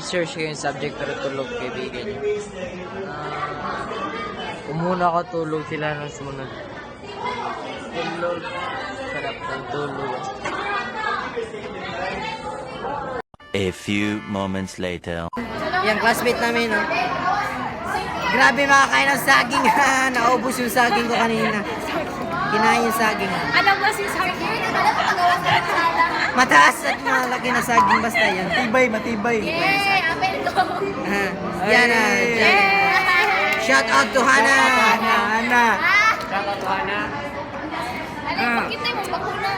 research ko yung subject pero tulog kaibigan niya. Umuna ako tulog sila nang sumunod. Tulog. Sarap ng tulog. A few moments later. Yung classmate namin, no? Grabe makakain ng saging, ha? Naubos yung saging ko kanina. Kinain yung saging. Alam mo si saging? Mataas at malaki na saging, basta yan. Matibay. Yay! Amen ko! Yan na. Shout out to Hana. Hana. Ano, pakita mo bakuna.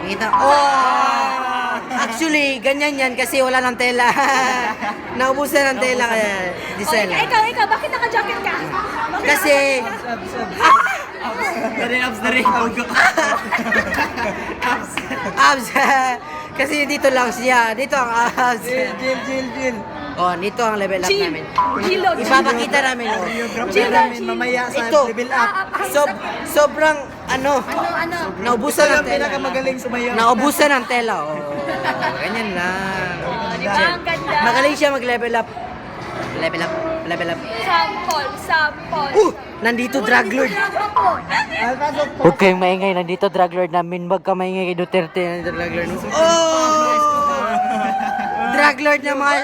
Kita. Oh! Actually, ganyan yan kasi wala ng tela. Naubusan ng tela kaya di sela. Ikaw, bakit naka-jacket ka? Kasi Abs na rin. abs. Kasi dito lang siya. Dito ang abs. Jill. Oh, dito ang level up namin. Gilo. Ipapakita namin. Oh. Namin mamaya sa Ito. level up. Sobrang ano, Ano? naubusan ng Ang tela. pinakamagaling sumayaw. Naubusan ng tela. Oh. Ganyan lang. Di ba ang ganda? Magaling siya mag-level up. Level up. Sample. Nandito drug lord. Huwag kayong maingay. Nandito drug lord namin. Huwag ka maingay kay Duterte. Nandito drug lord. Oh! Drug lord na mga...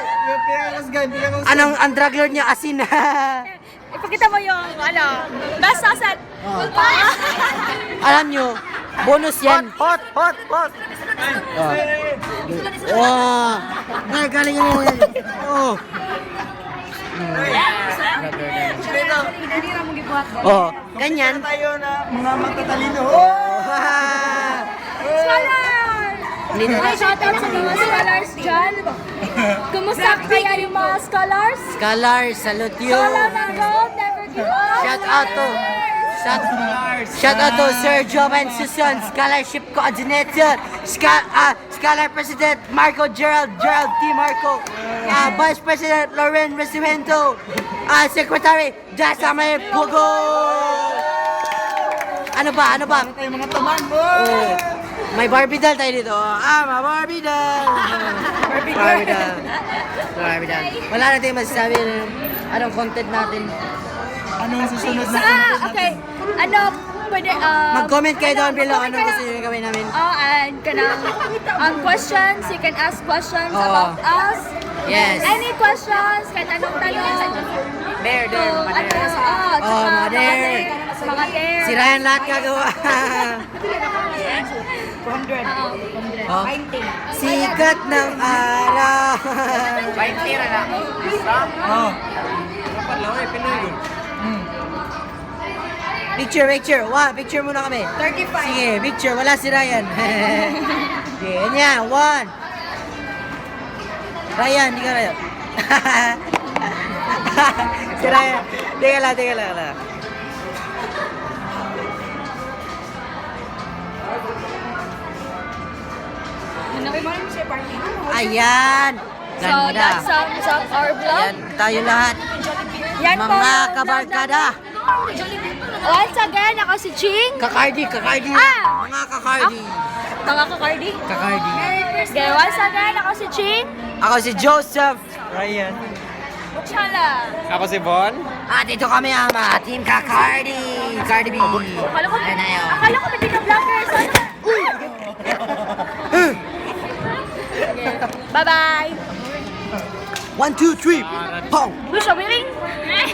Anong ang drug lord niya? Asin. Ipakita mo yung, best sausage. Alam nyo, bonus yan. Hot. Oh. Ay, galing yan. Oh. Oh, ganyan. Tayo na mga magtatalino. Ay, shoutout sa mga scholars dyan. Kumusta kaya yung mga scholars? Scholars, salute you. Wala na gold, never give up. Shout out to Sir Jovan Susan, Scholarship Coordinator, Scholar President Marco Gerald T. Marco, Vice President Loren Resimento, Secretary Jasame Pugo. Ano ba? Tayo mga taman mo. May Barbie doll tayo dito. May Barbie doll. Barbie doll. Wala na tayong masasabi. Anong content natin? Anong susunod na? Okay. Ano, pwede, Mag-comment kayo down below. Anong gusto nyo gawin namin? and kanang questions, you can ask questions about us. Yes. Any questions, kahit anong tanong. There. Mga dare. Si Ryan lahat gagawa. Oh. Sikat ng araw. Oh. Picture. Picture muna kami. 35. Sige, picture. Wala si Ryan. Ganyan. 1. Ryan, di ka Ryan. Si Ryan. Teka lang. Ayan. So, Ganda. that sums up our vlog. Ayan, tayo lahat. Yan po. Mga kabarkada. Once again, ako si Ching. Kakardi. Ah! Mga kakardi. Mga kakardi. Kakardi. Okay, once again, ako si Ching. Ako si Joseph. Ryan. Chala. Ako si Bon. At ito kami ang Team Kakardi. Cardi B. Akala ko, Ayan na yun. may vloggers. Bye-bye. 1, 2, 3. Pong. Who's winning?